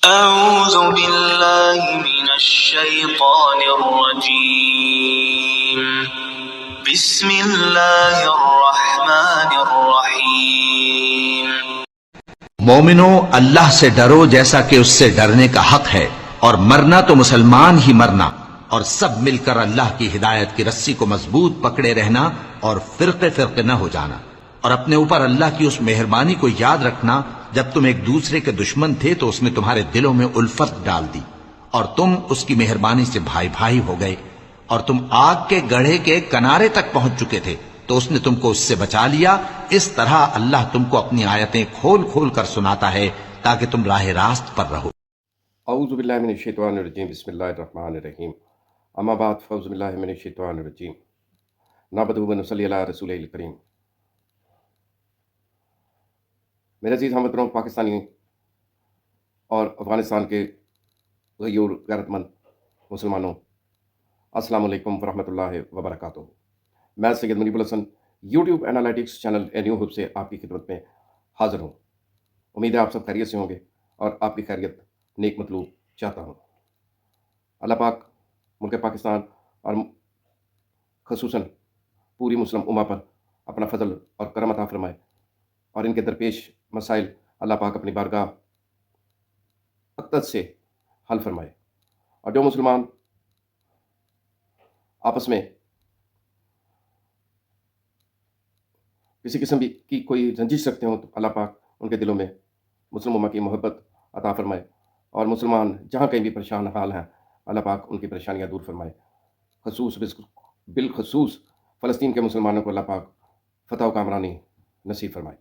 أعوذ بالله من الشيطان الرجيم بسم الله الرحمن الرحيم مومنو، اللہ سے ڈرو جیسا کہ اس سے ڈرنے کا حق ہے، اور مرنا تو مسلمان ہی مرنا، اور سب مل کر اللہ کی ہدایت کی رسی کو مضبوط پکڑے رہنا اور فرقے فرقے نہ ہو جانا، اور اپنے اوپر اللہ کی اس مہربانی کو یاد رکھنا جب تم ایک دوسرے کے دشمن تھے تو اس نے تمہارے دلوں میں الفت ڈال دی اور تم اس کی مہربانی سے بھائی بھائی ہو گئے، اور تم آگ کے گڑھے کے کنارے تک پہنچ چکے تھے تو اس نے تم کو اس سے بچا لیا۔ اس طرح اللہ تم کو اپنی آیتیں کھول کھول کر سناتا ہے تاکہ تم راہ راست پر رہو۔ اعوذ باللہ من الشیطان الرجیم، بسم اللہ الرحمن الرحیم، اما بعد فاعوذ باللہ من الشیطان الرجیم، نحمدہ و نصلی علی رسولہ الکریم۔ میرے عزیز ہم وطنوں، پاکستانی اور افغانستان کے غیور غیرت مند مسلمانوں، السلام علیکم ورحمۃ اللہ وبرکاتہ۔ میں Syed Muneeb ul Hassan YouTube analytics channel A New Hope سے آپ کی خدمت میں حاضر ہوں۔ امید ہے آپ سب خیریت سے ہوں گے اور آپ کی خیریت نیک مطلوب چاہتا ہوں۔ اللہ پاک ملک پاکستان اور خصوصاً پوری مسلم امہ پر اپنا فضل اور کرم عطا فرمائے، اور ان کے درپیش مسائل اللہ پاک اپنی بارگاہ اقدس سے حل فرمائے، اور جو مسلمان آپس میں کسی قسم کی کوئی رنجش رکھتے ہوں تو اللہ پاک ان کے دلوں میں مسلم امہ کی محبت عطا فرمائے، اور مسلمان جہاں کہیں بھی پریشان حال ہیں اللہ پاک ان کی پریشانیاں دور فرمائے۔ بالخصوص فلسطین کے مسلمانوں کو اللہ پاک فتح و کامرانی نصیب فرمائے،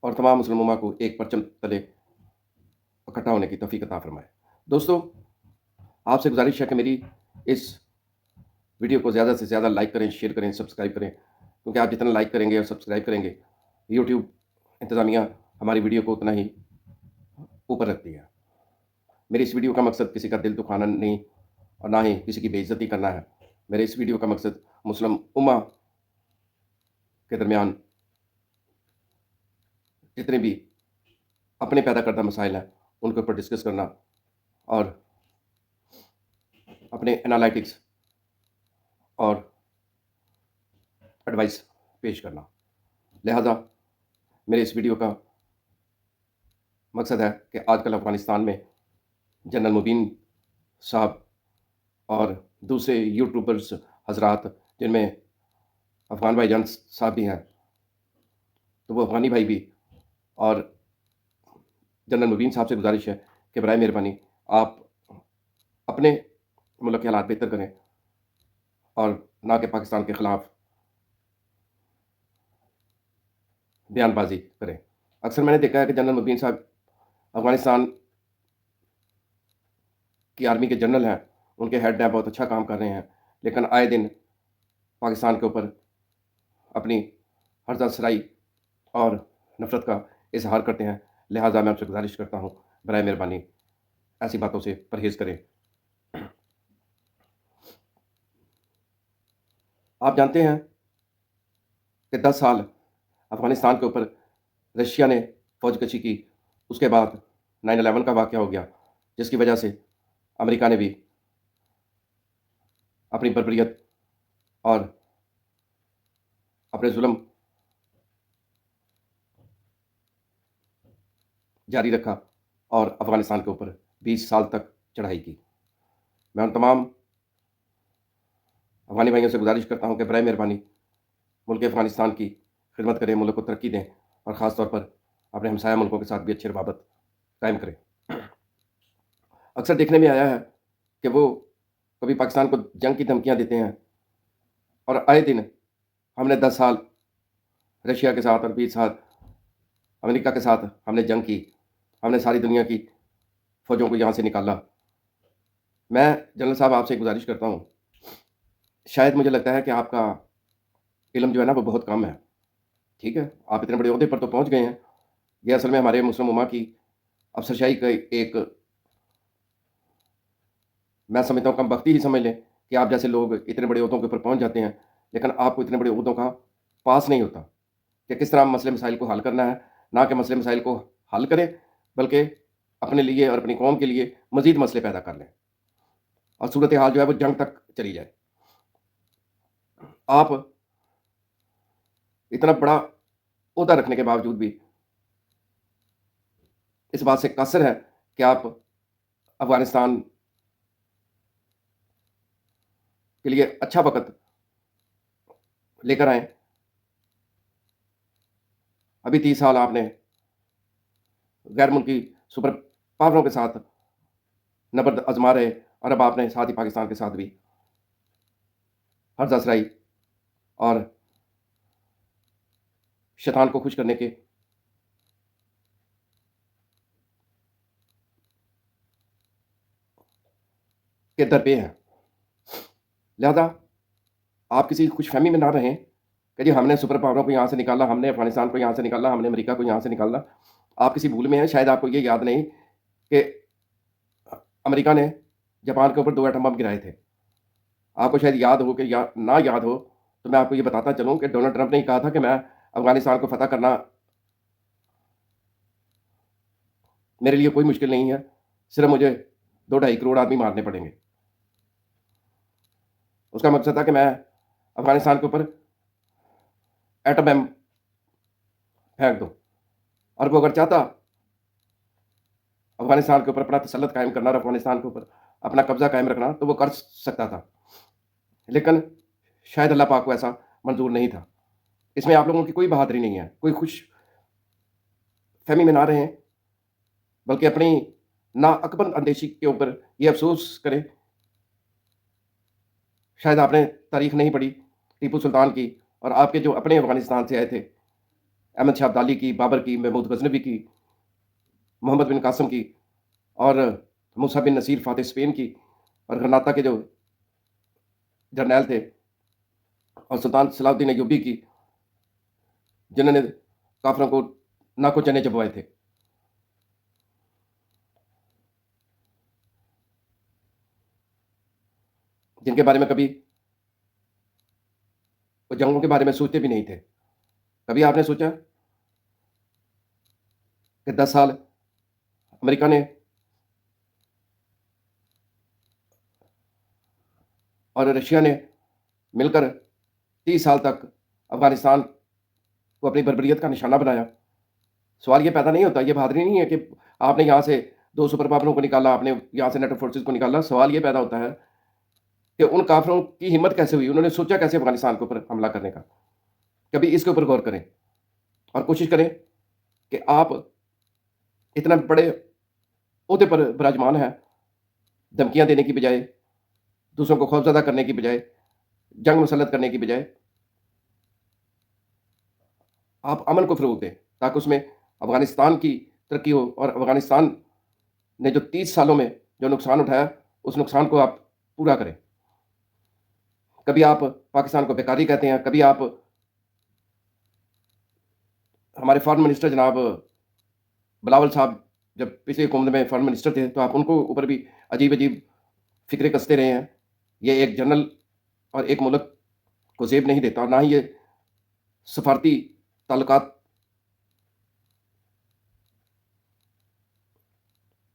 اور تمام مسلم امہ کو ایک پرچم تلے اکٹھا ہونے کی توفیق عطا فرمائے۔ دوستو، آپ سے گزارش ہے کہ میری اس ویڈیو کو زیادہ سے زیادہ لائک کریں، شیئر کریں، سبسکرائب کریں، کیونکہ آپ جتنا لائک کریں گے اور سبسکرائب کریں گے یوٹیوب انتظامیہ ہماری ویڈیو کو اتنا ہی اوپر رکھتی ہے۔ میری اس ویڈیو کا مقصد کسی کا دل دکھانا نہیں اور نہ ہی کسی کی بے عزتی کرنا ہے۔ میرے اس ویڈیو کا مقصد مسلم امہ کے درمیان جتنے بھی اپنے پیدا کردہ مسائل ہیں ان کے اوپر ڈسکس کرنا اور اپنے انالائٹکس اور ایڈوائس پیش کرنا۔ لہذا میرے اس ویڈیو کا مقصد ہے کہ آج کل افغانستان میں جنرل مبین صاحب اور دوسرے یوٹیوبرز حضرات، جن میں افغان بھائی جان صاحب بھی ہیں، تو وہ افغانی بھائی بھی، اور جنرل مبین صاحب سے گزارش ہے کہ برائے مہربانی آپ اپنے ملک کے حالات بہتر کریں اور نہ کہ پاکستان کے خلاف بیان بازی کریں۔ اکثر میں نے دیکھا ہے کہ جنرل مبین صاحب افغانستان کی آرمی کے جنرل ہیں، ان کے ہیڈ ہیں، بہت اچھا کام کر رہے ہیں، لیکن آئے دن پاکستان کے اوپر اپنی ہرزہ سرائی اور نفرت کا اظہار کرتے ہیں۔ لہٰذا میں آپ سے گزارش کرتا ہوں برائے مہربانی ایسی باتوں سے پرہیز کریں۔ آپ جانتے ہیں کہ 10 سال افغانستان کے اوپر رشیا نے فوج کشی کی، اس کے بعد 9/11 کا واقعہ ہو گیا، جس کی وجہ سے امریکہ نے بھی اپنی بربریت اور اپنے ظلم جاری رکھا اور افغانستان کے اوپر 20 سال تک چڑھائی کی۔ میں ان تمام افغانی بھائیوں سے گزارش کرتا ہوں کہ برائے مہربانی ملک افغانستان کی خدمت کریں، ملک کو ترقی دیں، اور خاص طور پر اپنے ہمسایہ ملکوں کے ساتھ بھی اچھی روابط قائم کریں۔ اکثر دیکھنے میں آیا ہے کہ وہ کبھی پاکستان کو جنگ کی دھمکیاں دیتے ہیں، اور آئے دن ہم نے 10 سال رشیا کے ساتھ اور 20 سال امریکہ کے ساتھ ہم نے جنگ کی، ہم نے ساری دنیا کی فوجوں کو یہاں سے نکالا۔ میں جنرل صاحب آپ سے گزارش کرتا ہوں، شاید مجھے لگتا ہے کہ آپ کا علم جو ہے نا وہ بہت کم ہے، ٹھیک ہے، آپ اتنے بڑے عہدے پر تو پہنچ گئے ہیں۔ یہ اصل میں ہمارے مسلم امہ کی افسرشاہی کا ایک، میں سمجھتا ہوں کم بختی ہی سمجھ لیں کہ آپ جیسے لوگ اتنے بڑے عہدوں کے اوپر پہنچ جاتے ہیں، لیکن آپ کو اتنے بڑے عہدوں کا پاس نہیں ہوتا کہ کس طرح مسئلے مسائل کو حل کرنا ہے، نہ کہ مسئلے مسائل کو حل کریں بلکہ اپنے لیے اور اپنی قوم کے لیے مزید مسئلے پیدا کر لیں اور صورتحال جو ہے وہ جنگ تک چلی جائے۔ آپ اتنا بڑا عہدہ رکھنے کے باوجود بھی اس بات سے قاصر ہے کہ آپ افغانستان کے لیے اچھا وقت لے کر آئیں۔ ابھی 30 سال آپ نے غیر ملکی سپر پاوروں کے ساتھ نبرد آزما رہے، اور اب آپ نے ساتھ ہی پاکستان کے ساتھ بھی ہرز آزمائی اور شیطان کو خوش کرنے کے در پہ ہیں۔ لہذا آپ کسی خوش فہمی میں نہ رہیں کہ جی ہم نے سپر پاوروں کو یہاں سے نکالا، ہم نے افغانستان کو یہاں سے نکالا، ہم نے امریکہ کو یہاں سے نکالا۔ آپ کسی بھول میں ہیں، شاید آپ کو یہ یاد نہیں کہ امریکہ نے جاپان کے اوپر 2 ایٹم بم گرائے تھے۔ آپ کو شاید یاد ہو کہ نہ یاد ہو تو میں آپ کو یہ بتاتا چلوں کہ ڈونلڈ ٹرمپ نے کہا تھا کہ میں افغانستان کو فتح کرنا میرے لیے کوئی مشکل نہیں ہے، صرف مجھے 2-2.5 کروڑ آدمی مارنے پڑیں گے۔ اس کا مقصد تھا کہ میں افغانستان کے اوپر ایٹم بم پھینک دوں، اور وہ اگر چاہتا افغانستان کے اوپر اپنا تسلط قائم کرنا اور افغانستان کے اوپر اپنا قبضہ قائم رکھنا تو وہ کر سکتا تھا، لیکن شاید اللہ پاک کو ایسا منظور نہیں تھا۔ اس میں آپ لوگوں کی کوئی بہادری نہیں ہے، کوئی خوش فہمی میں نہ رہیں، بلکہ اپنی ناعقل اندیشی کے اوپر یہ افسوس کریں شاید آپ نے تاریخ نہیں پڑھی ٹیپو سلطان کی، اور آپ کے جو اپنے افغانستان سے آئے تھے، احمد شاہ ابدالی کی، بابر کی، محمود غزنوی کی، محمد بن قاسم کی، اور موسیٰ بن نصیر فاتح اسپین کی، اور غرناطہ کے جو جرنیل تھے، اور سلطان صلاح الدین ایوبی کی، جنہوں نے کافروں کو ناکو چنے چبوائے تھے۔ جن کے بارے میں کبھی وہ جنگوں کے بارے میں سوچتے بھی نہیں تھے۔ کبھی آپ نے سوچا کہ 10 سال امریکہ نے اور رشیا نے مل کر 30 سال تک افغانستان کو اپنی بربریت کا نشانہ بنایا؟ سوال یہ پیدا نہیں ہوتا، یہ بہادری نہیں ہے کہ آپ نے یہاں سے 2 سپر پاوروں کو نکالا، آپ نے یہاں سے نیٹو فورسز کو نکالا۔ سوال یہ پیدا ہوتا ہے کہ ان کافروں کی ہمت کیسے ہوئی، انہوں نے سوچا کیسے افغانستان کے اوپر حملہ کرنے کا؟ کبھی اس کے اوپر غور کریں اور کوشش کریں کہ آپ اتنا بڑے عہدے پر براجمان ہیں، دھمکیاں دینے کی بجائے، دوسروں کو خوفزدہ کرنے کی بجائے، جنگ مسلط کرنے کی بجائے آپ امن کو فروغ دیں، تاکہ اس میں افغانستان کی ترقی ہو، اور افغانستان نے جو 30 سالوں میں جو نقصان اٹھایا اس نقصان کو آپ پورا کریں۔ کبھی آپ پاکستان کو بیکاری کہتے ہیں، کبھی آپ ہمارے فارن منسٹر جناب بلاول صاحب جب پچھلی حکومت میں فارن منسٹر تھے تو آپ ان کو اوپر بھی عجیب عجیب فکرے کستے رہے ہیں۔ یہ ایک جنرل اور ایک ملک کو زیب نہیں دیتا، اور نہ ہی یہ سفارتی تعلقات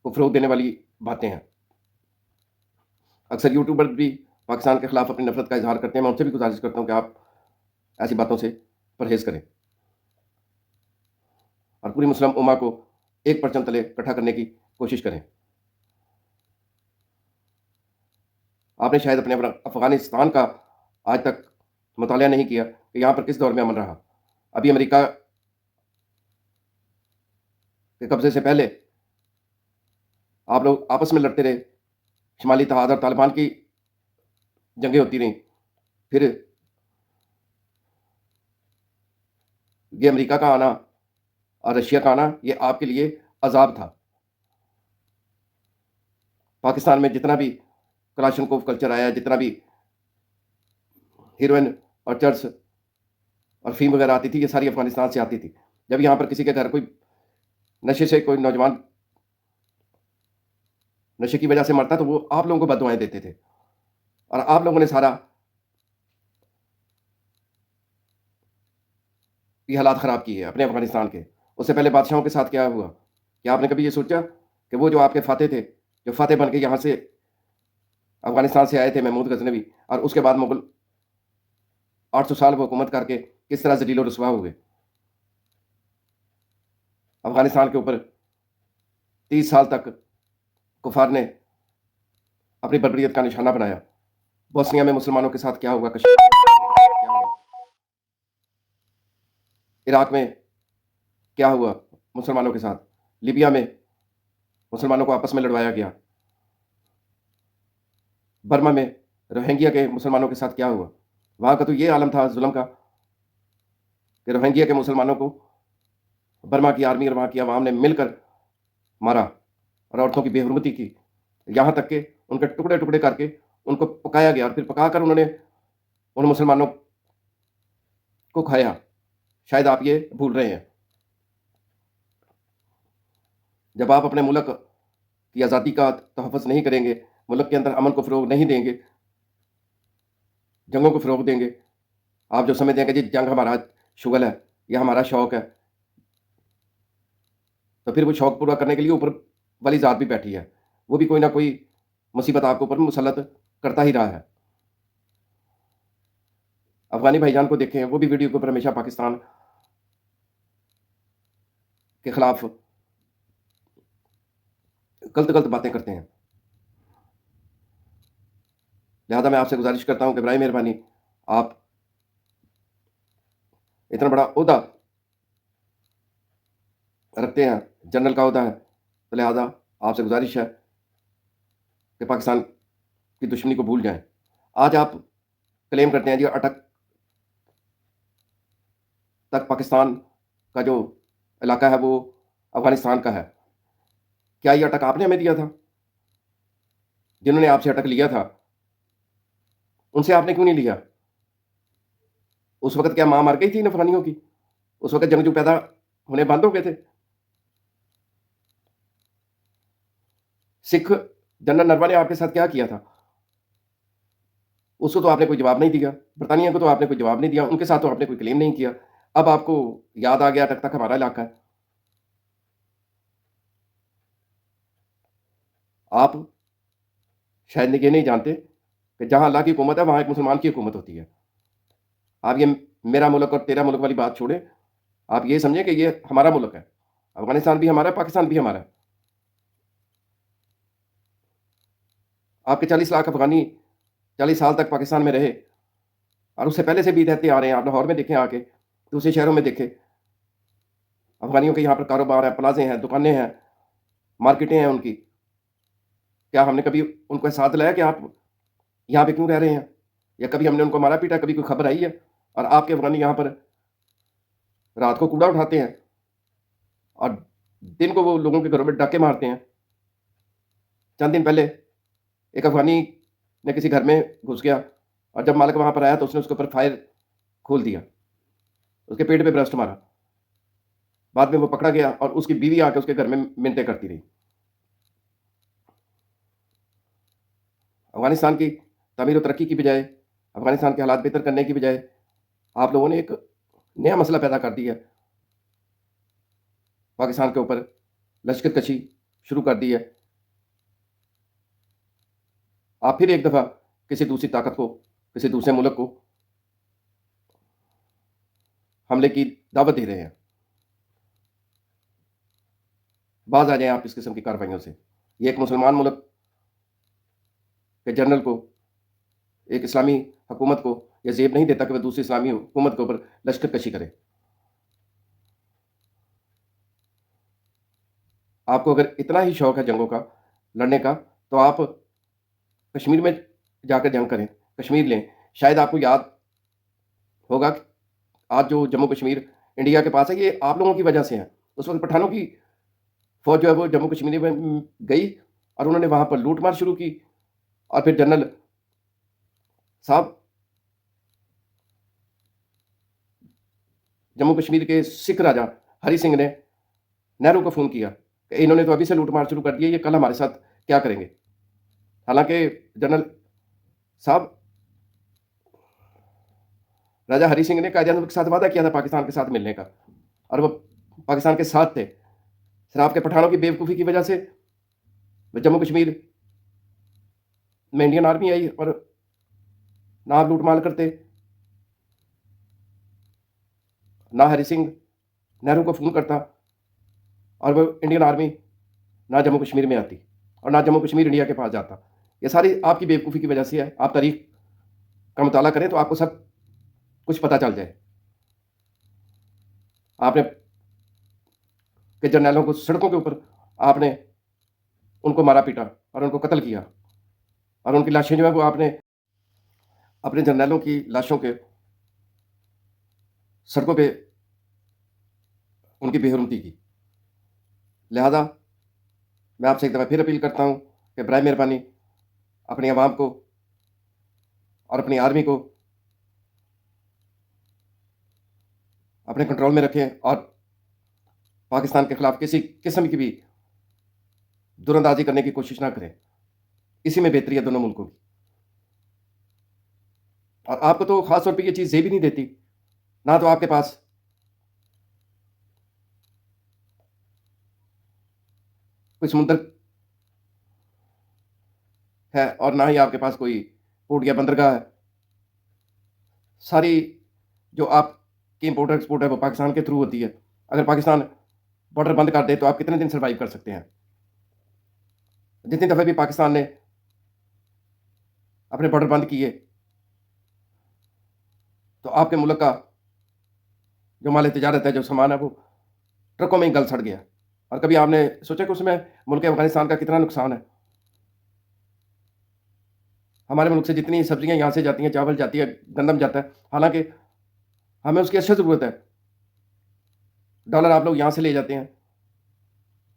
کو فروغ دینے والی باتیں ہیں۔ اکثر یوٹیوبر بھی پاکستان کے خلاف اپنی نفرت کا اظہار کرتے ہیں، میں ان سے بھی گزارش کرتا ہوں کہ آپ ایسی باتوں سے پرہیز کریں اور پوری مسلم امہ کو ایک پرچم تلے اکٹھا کرنے کی کوشش کریں۔ آپ نے شاید اپنے افغانستان کا آج تک مطالعہ نہیں کیا کہ یہاں پر کس دور میں امن رہا۔ ابھی امریکہ کے قبضے سے پہلے آپ لوگ آپس میں لڑتے رہے، شمالی اتحاد اور طالبان کی جنگیں ہوتی رہیں، پھر یہ امریکہ کا آنا اور رشیا کا آنا یہ آپ کے لیے عذاب تھا۔ پاکستان میں جتنا بھی کلاشنکوف کلچر آیا، جتنا بھی ہیروئن اور چرس اور فیم وغیرہ آتی تھی، یہ ساری افغانستان سے آتی تھی۔ جب یہاں پر کسی کے گھر کوئی نشے سے کوئی نوجوان نشے کی وجہ سے مرتا تو وہ آپ لوگوں کو بد دعائیں دیتے تھے، اور آپ لوگوں نے سارا یہ حالات خراب کیے اپنے افغانستان کے۔ اس سے پہلے بادشاہوں کے ساتھ کیا ہوا، کیا آپ نے کبھی یہ سوچا کہ وہ جو آپ کے فاتح تھے، جو فاتح بن کے یہاں سے افغانستان سے آئے تھے، محمود غزنوی، اور اس کے بعد مغل 800 سال وہ حکومت کر کے کس طرح ذلیل و رسوا ہوئے؟ افغانستان کے اوپر 30 سال تک کفار نے اپنی بربریت کا نشانہ بنایا. بوسنیا میں مسلمانوں کے ساتھ کیا ہوا، کشمیر میں کیا ہوا، عراق میں کیا ہوا مسلمانوں کے ساتھ، لیبیا میں مسلمانوں کو آپس میں لڑوایا گیا، برما میں روہنگیا کے مسلمانوں کے ساتھ کیا ہوا. وہاں کا تو یہ عالم تھا ظلم کا کہ روہنگیا کے مسلمانوں کو برما کی آرمی اور وہاں کی عوام نے مل کر مارا اور عورتوں کی بے حرمتی کی، یہاں تک کہ ان کے ٹکڑے ٹکڑے کر کے ان کو پکایا گیا اور پھر پکا کر انہوں نے ان مسلمانوں کو کھایا. شاید آپ یہ بھول رہے ہیں. جب آپ اپنے ملک کی آزادی کا تحفظ نہیں کریں گے، ملک کے اندر امن کو فروغ نہیں دیں گے، جنگوں کو فروغ دیں گے، آپ جو سمجھتے ہیں کہ جی جنگ ہمارا شغل ہے یا ہمارا شوق ہے، تو پھر وہ شوق پورا کرنے کے لیے اوپر والی ذات بھی بیٹھی ہے، وہ بھی کوئی نہ کوئی مصیبت آپ کے اوپر مسلط کرتا ہی رہا ہے. افغانی بھائی جان کو دیکھیں، وہ بھی ویڈیو کے اوپر ہمیشہ پاکستان کے خلاف غلط باتیں کرتے ہیں. لہذا میں آپ سے گزارش کرتا ہوں کہ برائے مہربانی آپ اتنا بڑا عہدہ رکھتے ہیں، جنرل کا عہدہ ہے، تو لہذا آپ سے گزارش ہے کہ پاکستان کی دشمنی کو بھول جائیں. آج آپ کلیم کرتے ہیں جی اٹک تک پاکستان کا جو علاقہ ہے وہ افغانستان کا ہے. کیا یہ اٹک آپ نے ہمیں دیا تھا؟ جنہوں نے آپ سے اٹک لیا تھا ان سے آپ نے کیوں نہیں لیا؟ اس وقت کیا ماں مر گئی تھی ان افغانیوں کی؟ اس وقت جنگجو پیدا ہونے بند ہو گئے تھے؟ سکھ جنرل نروا نے آپ کے ساتھ کیا کیا تھا؟ اس کو تو آپ نے کوئی جواب نہیں دیا. برطانیہ کو تو آپ نے کوئی جواب نہیں دیا. ان کے ساتھ تو آپ نے کوئی کلیم نہیں کیا. اب آپ کو یاد آ گیا اٹک تک ہمارا علاقہ ہے. آپ شاید یہ نہیں جانتے کہ جہاں اللہ کی حکومت ہے وہاں ایک مسلمان کی حکومت ہوتی ہے. آپ یہ میرا ملک اور تیرا ملک والی بات چھوڑیں. آپ یہ سمجھیں کہ یہ ہمارا ملک ہے. افغانستان بھی ہمارا ہے، پاکستان بھی ہمارا ہے. آپ کے 40 لاکھ افغانی 40 سال تک پاکستان میں رہے اور اس سے پہلے سے بھی رہتے آ رہے ہیں. آپ لاہور میں دیکھیں، آ کے دوسرے شہروں میں دیکھیں، افغانیوں کے یہاں پر کاروبار ہے، پلازے ہیں، دکانیں ہیں، مارکیٹیں ہیں ان کی. کیا ہم نے کبھی ان کو احساس دلایا کہ آپ یہاں پہ کیوں رہ رہے ہیں؟ یا کبھی ہم نے ان کو مارا پیٹا؟ کبھی کوئی خبر آئی ہے؟ اور آپ کے افغانی یہاں پر رات کو کوڑا اٹھاتے ہیں اور دن کو وہ لوگوں کے گھروں میں ڈاکے مارتے ہیں. چند دن پہلے ایک افغانی نے کسی گھر میں گھس گیا اور جب مالک وہاں پر آیا تو اس نے اس کے اوپر فائر کھول دیا، اس کے پیٹ پہ برسٹ مارا. بعد میں وہ پکڑا گیا اور اس کی بیوی آ کے اس کے گھر میں منتیں کرتی رہی. افغانستان کی تعمیر و ترقی کی بجائے، افغانستان کے حالات بہتر کرنے کی بجائے آپ لوگوں نے ایک نیا مسئلہ پیدا کر دیا. پاکستان کے اوپر لشکر کشی شروع کر دی ہے. آپ پھر ایک دفعہ کسی دوسری طاقت کو، کسی دوسرے ملک کو حملے کی دعوت دے رہے ہیں. باز آ جائیں آپ اس قسم کی کارروائیوں سے. یہ ایک مسلمان ملک کے جنرل کو، ایک اسلامی حکومت کو یہ زیب نہیں دیتا کہ وہ دوسری اسلامی حکومت کے اوپر لشکر کشی کرے. آپ کو اگر اتنا ہی شوق ہے جنگوں کا، لڑنے کا، تو آپ کشمیر میں جا کر جنگ کریں، کشمیر لیں. شاید آپ کو یاد ہوگا کہ آج جو جموں کشمیر انڈیا کے پاس ہے یہ آپ لوگوں کی وجہ سے ہے. اس وقت پٹھانوں کی فوج جو ہے وہ جموں کشمیر میں گئی اور انہوں نے وہاں پر لوٹ مار شروع کی. اور پھر جنرل صاحب جموں کشمیر کے سکھ راجا ہری سنگھ نے نہرو کو فون کیا کہ انہوں نے تو ابھی سے لوٹ مار شروع کر دی ہے، یہ کل ہمارے ساتھ کیا کریں گے. حالانکہ جنرل صاحب راجا ہری سنگھ نے قائد اعظم کے ساتھ وعدہ کیا تھا پاکستان کے ساتھ ملنے کا، اور وہ پاکستان کے ساتھ تھے. صرف آپ کے پٹھانوں کی بیوقوفی کی وجہ سے جموں کشمیر میں انڈین آرمی آئی اور نہ آپ لوٹ مال کرتے، نہ ہری سنگھ نہرو کو فون کرتا اور وہ انڈین آرمی نہ جموں کشمیر میں آتی اور نہ جموں کشمیر انڈیا کے پاس جاتا. یہ ساری آپ کی بیوقوفی کی وجہ سے ہے. آپ تاریخ کا مطالعہ کریں تو آپ کو سب کچھ پتہ چل جائے. آپ نے کہ جرنیلوں کو سڑکوں کے اوپر آپ نے ان کو مارا پیٹا اور ان کو قتل کیا، اور ان کی لاشیں جو ہے وہ آپ نے اپنے جرنیلوں کی لاشوں کے سڑکوں پہ ان کی بے حرمتی کی. لہذا میں آپ سے ایک دفعہ پھر اپیل کرتا ہوں کہ برائے مہربانی اپنی عوام کو اور اپنی آرمی کو اپنے کنٹرول میں رکھیں اور پاکستان کے خلاف کسی قسم کی بھی دراندازی کرنے کی کوشش نہ کریں. اسی میں بہتری ہے دونوں ملکوں کی. اور آپ کو تو خاص طور پہ یہ چیز زیب ہی نہیں دیتی، نہ تو آپ کے پاس کوئی سمندر ہے اور نہ ہی آپ کے پاس کوئی پورٹ یا بندرگاہ ہے. ساری جو آپ کی امپورٹ ایکسپورٹ ہے وہ پاکستان کے تھرو ہوتی ہے. اگر پاکستان بارڈر بند کر دے تو آپ کتنے دن سروائیو کر سکتے ہیں؟ جتنی دفعہ بھی پاکستان نے اپنے بارڈر بند کیے تو آپ کے ملک کا جو مال تجارت ہے، جو سامان ہے، وہ ٹرکوں میں ہی گل سڑ گیا. اور کبھی آپ نے سوچا کہ اس میں ملک افغانستان کا کتنا نقصان ہے؟ ہمارے ملک سے جتنی سبزیاں یہاں سے جاتی ہیں، چاول جاتی ہے، گندم جاتا ہے، حالانکہ ہمیں اس کی اشد ضرورت ہے. ڈالر آپ لوگ یہاں سے لے جاتے ہیں،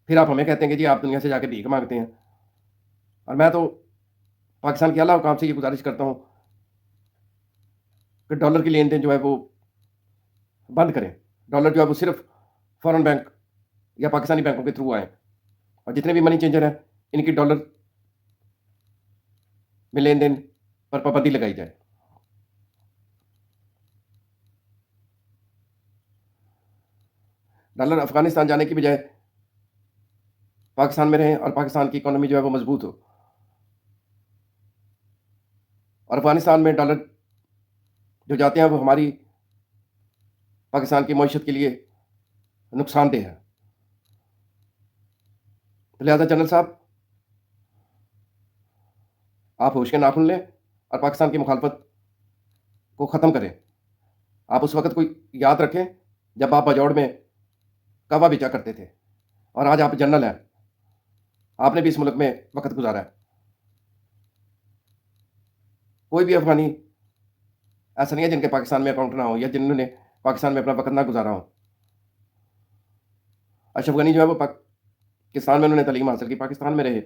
پھر آپ ہمیں کہتے ہیں کہ جی آپ دنیا سے جا کے بھیک مانگتے ہیں. اور میں تو پاکستان کے اعلیٰ حکام سے یہ گزارش کرتا ہوں کہ ڈالر کی لین دین جو ہے وہ بند کریں. ڈالر جو ہے وہ صرف فورن بینک یا پاکستانی بینکوں کے تھرو آئیں، اور جتنے بھی منی چینجر ہیں ان کی ڈالر میں لین دین پر پابندی لگائی جائے. ڈالر افغانستان جانے کی بجائے پاکستان میں رہیں اور پاکستان کی اکانومی جو ہے وہ مضبوط ہو. اور افغانستان میں ڈالر جو جاتے ہیں وہ ہماری پاکستان کی معیشت کے لیے نقصان دہ ہے. لہذا جنرل صاحب آپ ہوش کے ناخن لیں اور پاکستان کی مخالفت کو ختم کریں. آپ اس وقت کو یاد رکھیں جب آپ باجوڑ میں کوا بیچا کرتے تھے، اور آج آپ جنرل ہیں. آپ نے بھی اس ملک میں وقت گزارا ہے. کوئی بھی افغانی ایسا نہیں ہے جن کے پاکستان میں اکاؤنٹ نہ ہو یا جنہوں نے پاکستان میں اپنا وقت نہ گزارا ہو. اشرف غنی جو ہے وہ پاکستان میں انہوں نے تعلیم حاصل کی، پاکستان میں رہے،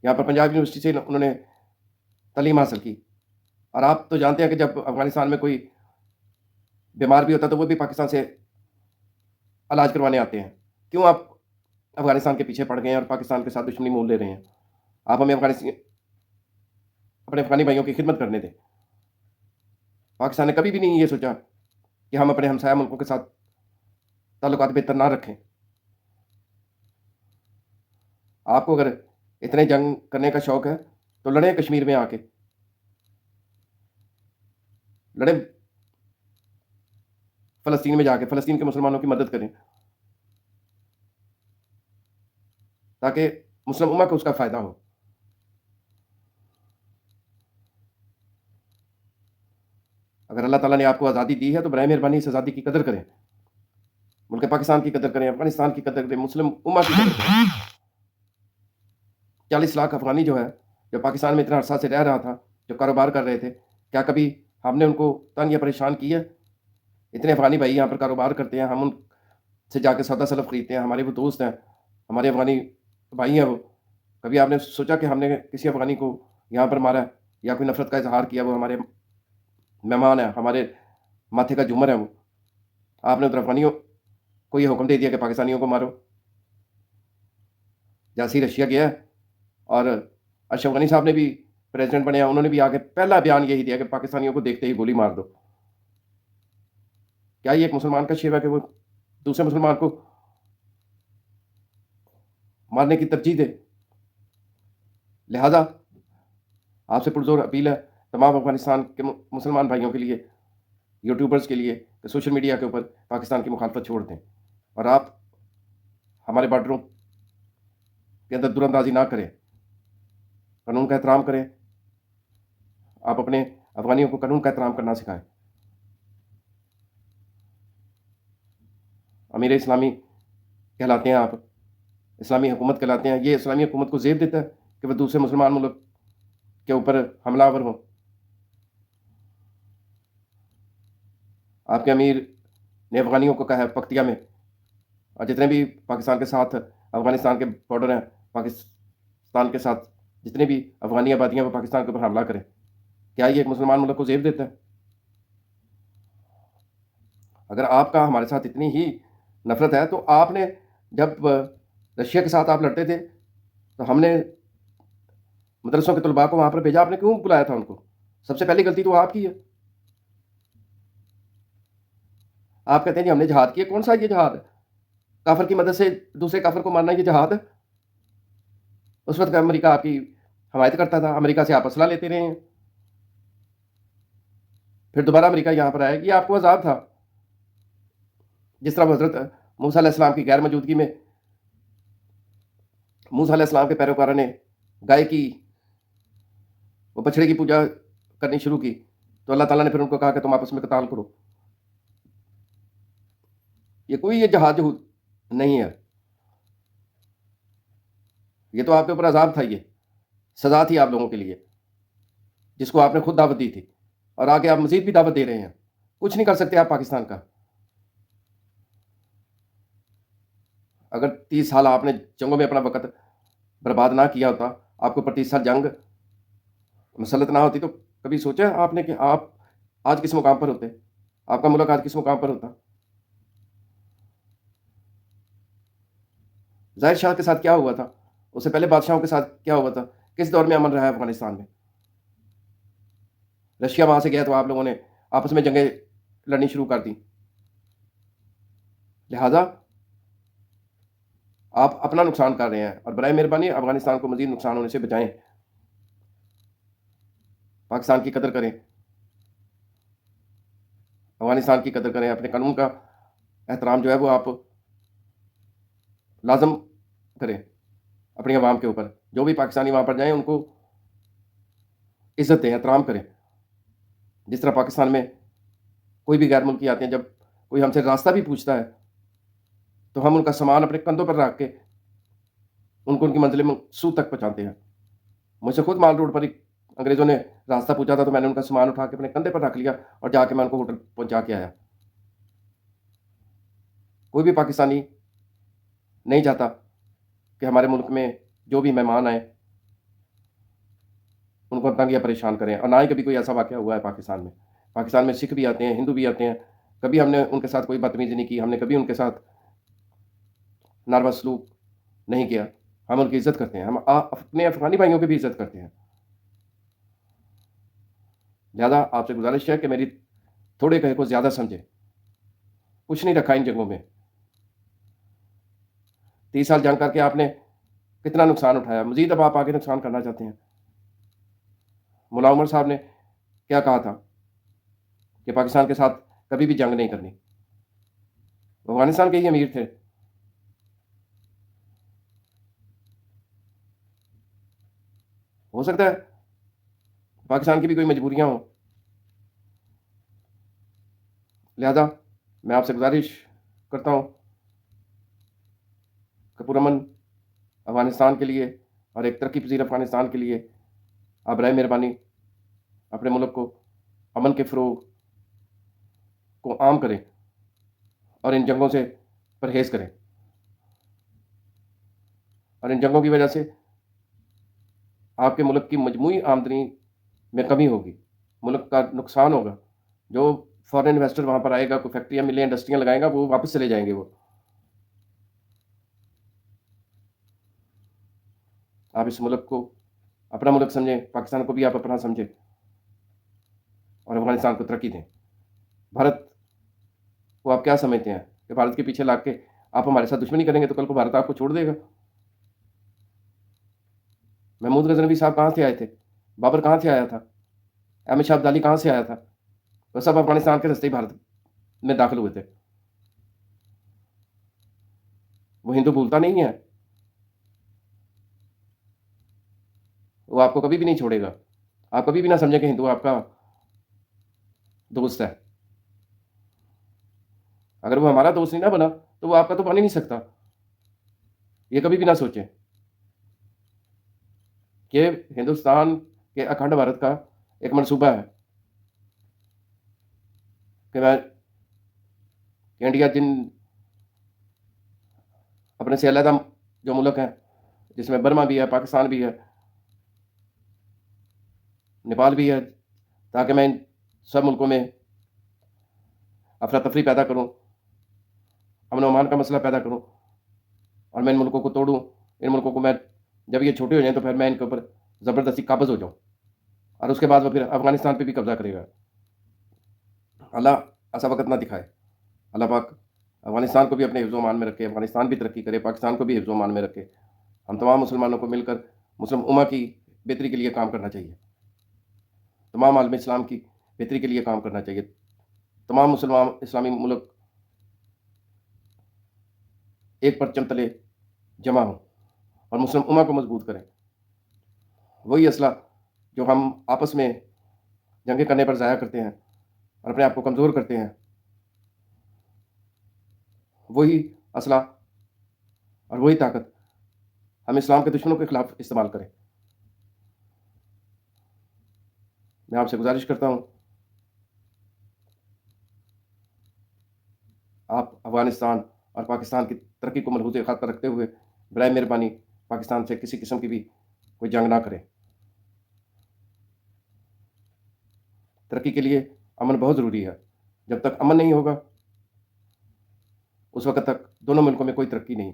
یہاں پر پنجاب یونیورسٹی سے انہوں نے تعلیم حاصل کی. اور آپ تو جانتے ہیں کہ جب افغانستان میں کوئی بیمار بھی ہوتا تو وہ بھی پاکستان سے علاج کروانے آتے ہیں. کیوں آپ افغانستان کے پیچھے پڑ گئے ہیں اور پاکستان کے ساتھ دشمنی مول لے رہے ہیں؟ آپ ہمیں اپنے افغانی بھائیوں کی خدمت کرنے دیں. پاکستان نے کبھی بھی نہیں یہ سوچا کہ ہم اپنے ہمسایہ ملکوں کے ساتھ تعلقات بہتر نہ رکھیں. آپ کو اگر اتنے جنگ کرنے کا شوق ہے تو لڑیں کشمیر میں آ کے، لڑیں فلسطین میں جا کے، فلسطین کے مسلمانوں کی مدد کریں تاکہ مسلم امہ کو اس کا فائدہ ہو. اگر اللہ تعالیٰ نے آپ کو آزادی دی ہے تو برائے مہربانی اس آزادی کی قدر کریں، ملک پاکستان کی قدر کریں، افغانستان کی قدر کریں، مسلم امہ کی قدر کریں. 40 لاکھ افغانی جو ہے، جو پاکستان میں اتنا عرصہ سے رہ رہا تھا، جو کاروبار کر رہے تھے، کیا کبھی ہم نے ان کو تنگ یا پریشان کیا؟ اتنے افغانی بھائی یہاں پر کاروبار کرتے ہیں، ہم ان سے جا کے سودا سلف خریدتے ہیں، ہمارے وہ دوست ہیں، ہمارے افغانی بھائی ہیں. وہ کبھی آپ نے سوچا کہ ہم نے کسی افغانی کو یہاں پر مارا یا کوئی نفرت کا اظہار کیا؟ وہ ہمارے مہمان ہیں، ہمارے ماتھے کا جھومر ہے. وہ آپ نے ادھر افغانیوں کو یہ حکم دے دیا کہ پاکستانیوں کو مارو. جیسے ہی رشیا گیا اور اشرف غنی صاحب نے بھی پریزیڈنٹ بنے، انہوں نے بھی آگے پہلا بیان یہی دیا کہ پاکستانیوں کو دیکھتے ہی گولی مار دو. کیا یہ ایک مسلمان کا شیوا ہے کہ وہ دوسرے مسلمان کو مارنے کی ترجیح دے۔ لہذا آپ سے پرزور اپیل ہے تمام افغانستان کے مسلمان بھائیوں کے لیے، یوٹیوبرز کے لیے، کہ سوشل میڈیا کے اوپر پاکستان کی مخالفت چھوڑ دیں اور آپ ہمارے بارڈروں کے اندر دور اندازی نہ کریں، قانون کا احترام کریں۔ آپ اپنے افغانیوں کو قانون کا احترام کرنا سکھائیں۔ امیر اسلامی کہلاتے ہیں آپ، اسلامی حکومت کہلاتے ہیں۔ یہ اسلامی حکومت کو زیب دیتا ہے کہ وہ دوسرے مسلمان ملک کے اوپر حملہ آور ہوں۔ آپ کے امیر نے افغانیوں کو کہا ہے پکتیا میں اور جتنے بھی پاکستان کے ساتھ افغانستان کے بارڈر ہیں، پاکستان کے ساتھ جتنے بھی افغانی آبادیاں وہ پاکستان کے اوپر حملہ کریں، کیا یہ ایک مسلمان ملک کو زیب دیتا ہے؟ اگر آپ کا ہمارے ساتھ اتنی ہی نفرت ہے تو آپ نے جب رشیا کے ساتھ آپ لڑتے تھے تو ہم نے مدرسوں کے طلباء کو وہاں پر بھیجا، آپ نے کیوں بلایا تھا ان کو؟ سب سے پہلی غلطی تو آپ کی ہے۔ آپ کہتے ہیں جی ہم نے جہاد کیا، کون سا یہ جہاد ہے؟ کافر کی مدد سے دوسرے کافر کو مارنا یہ جہاد ہے؟ اس وقت امریکہ آپ کی حمایت کرتا تھا، امریکہ سے آپ اسلحہ لیتے رہے ہیں، پھر دوبارہ امریکہ یہاں پر آیا، یہ آپ کو عذاب تھا۔ جس طرح حضرت موسیٰ علیہ السلام کی غیر موجودگی میں موسیٰ علیہ السلام کے پیروکاروں نے گائے کی وہ بچڑے کی پوجا کرنی شروع کی تو اللہ تعالیٰ نے پھر ان کو کہا کہ تم آپس میں قتال کرو۔ یہ کوئی یہ جہاد جہود نہیں ہے، یہ تو آپ کے اوپر عذاب تھا، یہ سزا تھی آپ لوگوں کے لیے جس کو آپ نے خود دعوت دی تھی، اور آگے آپ مزید بھی دعوت دے رہے ہیں۔ کچھ نہیں کر سکتے آپ پاکستان کا۔ اگر 30 سال آپ نے جنگوں میں اپنا وقت برباد نہ کیا ہوتا، آپ کو 30 سال جنگ مسلط نہ ہوتی، تو کبھی سوچا آپ نے کہ آپ آج کس مقام پر ہوتے، آپ کا ملک آج کس مقام پر ہوتا؟ ظاہر شاہ کے ساتھ کیا ہوا تھا، اس سے پہلے بادشاہوں کے ساتھ کیا ہوا تھا، کس دور میں امن رہا ہے افغانستان میں؟ رشیا وہاں سے گیا تو آپ لوگوں نے آپس میں جنگیں لڑنی شروع کر دی۔ لہذا آپ اپنا نقصان کر رہے ہیں، اور برائے مہربانی افغانستان کو مزید نقصان ہونے سے بچائیں۔ پاکستان کی قدر کریں، افغانستان کی قدر کریں، اپنے قانون کا احترام جو ہے وہ آپ لازم کریں اپنی عوام کے اوپر۔ جو بھی پاکستانی وہاں پر جائیں ان کو عزت دیں، احترام کریں۔ جس طرح پاکستان میں کوئی بھی غیر ملکی آتے ہیں، جب کوئی ہم سے راستہ بھی پوچھتا ہے تو ہم ان کا سامان اپنے کندھوں پر رکھ کے ان کو ان کی منزل مقصود تک پہنچاتے ہیں۔ مجھ سے خود مال روڈ پر ایک انگریزوں نے راستہ پوچھا تھا تو میں نے ان کا سامان اٹھا کے اپنے کندھے پر رکھ لیا اور جا کے میں ان کو ہوٹل پہنچا کے آیا۔ کوئی بھی پاکستانی نہیں چاہتا کہ ہمارے ملک میں جو بھی مہمان آئیں ان کو تنگ یا پریشان کریں، اور نہ ہی کبھی کوئی ایسا واقعہ ہوا ہے پاکستان میں۔ پاکستان میں سکھ بھی آتے ہیں، ہندو بھی آتے ہیں، کبھی ہم نے ان کے ساتھ کوئی بدتمیزی نہیں کی، ہم نے کبھی ان کے ساتھ ناروا سلوک نہیں کیا۔ ہم ان کی عزت کرتے ہیں، ہم اپنے افغانی بھائیوں کی بھی عزت کرتے ہیں۔ لہذا آپ سے گزارش ہے کہ میری تھوڑے کہے کو زیادہ سمجھیں۔ کچھ نہیں رکھا ان جنگوں میں، 30 سال جنگ کر کے آپ نے کتنا نقصان اٹھایا، مزید اب آپ آگے نقصان کرنا چاہتے ہیں۔ ملا عمر صاحب نے کیا کہا تھا کہ پاکستان کے ساتھ کبھی بھی جنگ نہیں کرنی، افغانستان کے ہی امیر تھے۔ ہو سکتا ہے پاکستان کی بھی کوئی مجبوریاں ہوں، لہذا میں آپ سے گزارش کرتا ہوں کہ پرامن افغانستان کے لیے اور ایک ترقی پذیر افغانستان کے لیے آپ برائے مہربانی اپنے ملک کو امن کے فروغ کو عام کریں اور ان جنگوں سے پرہیز کریں، اور ان جنگوں کی وجہ سے آپ کے ملک کی مجموعی آمدنی میں کمی ہوگی، ملک کا نقصان ہوگا۔ جو فارن انویسٹر وہاں پر آئے گا، کوئی فیکٹریاں ملیں انڈسٹریاں لگائے گا، وہ واپس چلے جائیں گے۔ وہ آپ اس ملک کو اپنا ملک سمجھیں، پاکستان کو بھی آپ اپنا سمجھیں اور افغانستان کو ترقی دیں۔ بھارت کو آپ کیا سمجھتے ہیں کہ بھارت کے پیچھے لگ کے آپ ہمارے ساتھ دشمنی کریں گے تو کل کو بھارت آپ کو چھوڑ دے گا؟ محمود غزنوی صاحب کہاں سے آئے تھے؟ بابر کہاں سے آیا تھا؟ احمد شاہ ابدالی کہاں سے آیا تھا؟ وہ سب افغانستان کے راستے بھارت میں داخل ہوئے تھے. وہ ہندو بھولتا نہیں ہے، وہ آپ کو کبھی بھی نہیں چھوڑے گا. آپ کبھی بھی نہ سمجھیں کہ ہندو آپ کا دوست ہے. اگر وہ ہمارا دوست نہیں نہ بنا تو وہ آپ کا تو بن ہی نہیں سکتا. یہ کبھی بھی نہ سوچیں کہ ہندوستان کے اکھنڈ بھارت کا ایک منصوبہ ہے کہ انڈیا جن اپنے سے علیحدہ جو ملک ہیں، جس میں برما بھی ہے، پاکستان بھی ہے، نیپال بھی ہے، تاکہ میں ان سب ملکوں میں افراتفری پیدا کروں، امن و امان کا مسئلہ پیدا کروں، اور میں ان ملکوں کو توڑوں. ان ملکوں کو میں جب یہ چھوٹے ہو جائیں تو پھر میں ان کے اوپر زبردستی قابض ہو جاؤں، اور اس کے بعد وہ پھر افغانستان پہ بھی قبضہ کرے گا. اللہ ایسا وقت نہ دکھائے. اللہ پاک افغانستان کو بھی اپنے حفظ و امان میں رکھے، افغانستان بھی ترقی کرے، پاکستان کو بھی حفظ و امان میں رکھے. ہم تمام مسلمانوں کو مل کر مسلم امہ کی بہتری کے لیے کام کرنا چاہیے، تمام عالم اسلام کی بہتری کے لیے کام کرنا چاہیے. تمام مسلمان اسلامی ملک ایک پرچم تلے جمع ہوں اور مسلم امہ کو مضبوط کریں. وہی اسلحہ جو ہم آپس میں جنگیں کرنے پر ضائع کرتے ہیں اور اپنے آپ کو کمزور کرتے ہیں، وہی اسلحہ اور وہی طاقت ہم اسلام کے دشمنوں کے خلاف استعمال کریں. میں آپ سے گزارش کرتا ہوں، آپ افغانستان اور پاکستان کی ترقی کو ملحوظ خاطر رکھتے ہوئے برائے مہربانی پاکستان سے کسی قسم کی بھی کوئی جنگ نہ کریں. ترقی کے لیے امن بہت ضروری ہے. جب تک امن نہیں ہوگا اس وقت تک دونوں ملکوں میں کوئی ترقی نہیں.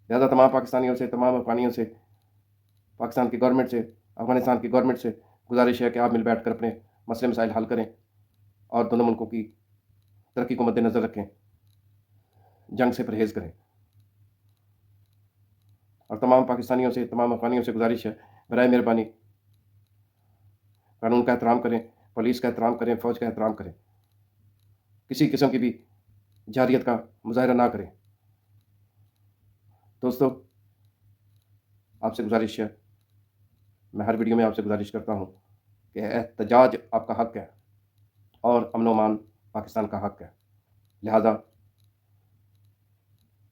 لہٰذا تمام پاکستانیوں سے، تمام افغانیوں سے، پاکستان کی گورنمنٹ سے، افغانستان کی گورنمنٹ سے گزارش ہے کہ آپ مل بیٹھ کر اپنے مسئلے مسائل حل کریں اور دونوں ملکوں کی ترقی کو مد نظر رکھیں، جنگ سے پرہیز کریں. اور تمام پاکستانیوں سے، تمام افغانیوں سے گزارش ہے برائے مہربانی قانون کا احترام کریں، پولیس کا احترام کریں، فوج کا احترام کریں. کسی قسم کی بھی جارحیت کا مظاہرہ نہ کریں. دوستو، آپ سے گزارش ہے، میں ہر ویڈیو میں آپ سے گزارش کرتا ہوں کہ احتجاج آپ کا حق ہے اور امن و امان پاکستان کا حق ہے. لہذا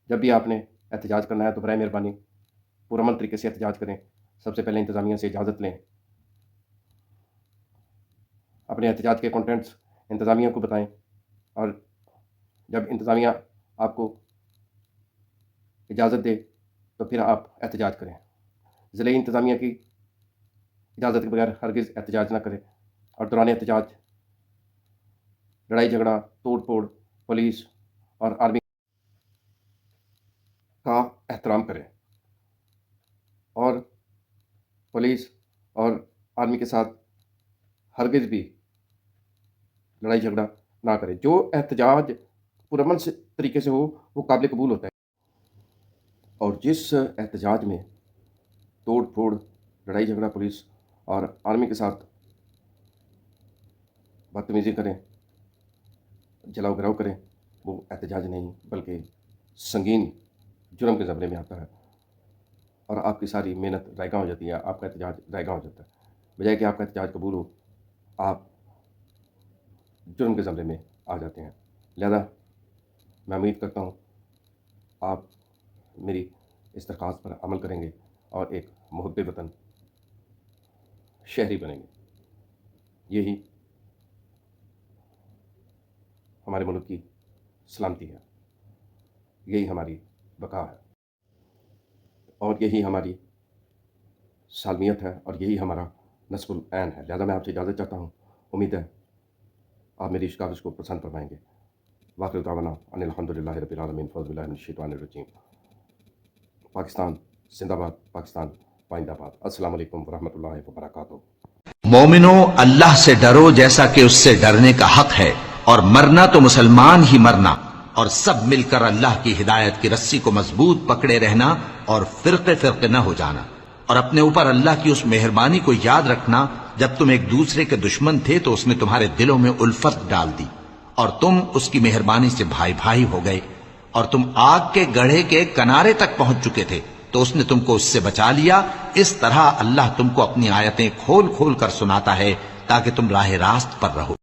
جب بھی آپ نے احتجاج کرنا ہے تو برائے مہربانی پرامن طریقے سے احتجاج کریں. سب سے پہلے انتظامیہ سے اجازت لیں، اپنے احتجاج کے کنٹینٹس انتظامیہ کو بتائیں، اور جب انتظامیہ آپ کو اجازت دے تو پھر آپ احتجاج کریں. ضلعی انتظامیہ کی اجازت کے بغیر ہرگز احتجاج نہ کریں، اور دوران احتجاج لڑائی جھگڑا، توڑ پھوڑ پولیس اور آرمی کا احترام کریں، اور پولیس اور آرمی کے ساتھ ہرگز بھی لڑائی جھگڑا نہ کریں. جو احتجاج پرامن طریقے سے ہو وہ قابل قبول ہوتا ہے، اور جس احتجاج میں توڑ پھوڑ، لڑائی جھگڑا پولیس اور آرمی کے ساتھ بدتمیزی کریں، جلاؤ گراؤ کریں، وہ احتجاج نہیں بلکہ سنگین جرم کے زمرے میں آتا ہے، اور آپ کی ساری محنت رائے گاں ہو جاتی ہے. آپ کا احتجاج رائے گاں ہو جاتا ہے. بجائے کہ آپ کا احتجاج قبول ہو، آپ جرم کے زمرے میں آ جاتے ہیں. لہذا میں امید کرتا ہوں آپ میری اس درخواست پر عمل کریں گے اور ایک محب وطن شہری بنیں گے. یہی ہمارے ملک کی سلامتی ہے، یہی ہماری بقا ہے، اور یہی ہماری سالمیت ہے، اور یہی ہمارا نصب العین ہے. لہذا میں آپ سے اجازت چاہتا ہوں. امید ہے آپ میری اس کاوش کو پسند فرمائیں گے. واخر دعوانا ان الحمدللہ رب العالمین. فاعوذ باللہ من الشیطان الرجیم. پاکستان زندہ باد، پاکستان پائندہ باد. السلام علیکم ورحمۃ اللہ وبرکاتہ. مومنو، اللہ سے ڈرو جیسا کہ اس سے ڈرنے کا حق ہے، اور مرنا تو مسلمان ہی مرنا، اور سب مل کر اللہ کی ہدایت کی رسی کو مضبوط پکڑے رہنا. اور فرقے فرقے نہ ہو جانا، اور اپنے اوپر اللہ کی اس مہربانی کو یاد رکھنا جب تم ایک دوسرے کے دشمن تھے تو اس نے تمہارے دلوں میں الفت ڈال دی اور تم اس کی مہربانی سے بھائی بھائی ہو گئے، اور تم آگ کے گڑھے کے کنارے تک پہنچ چکے تھے تو اس نے تم کو اس سے بچا لیا۔ اس طرح اللہ تم کو اپنی آیتیں کھول کھول کر سناتا ہے تاکہ تم راہ راست پر رہو۔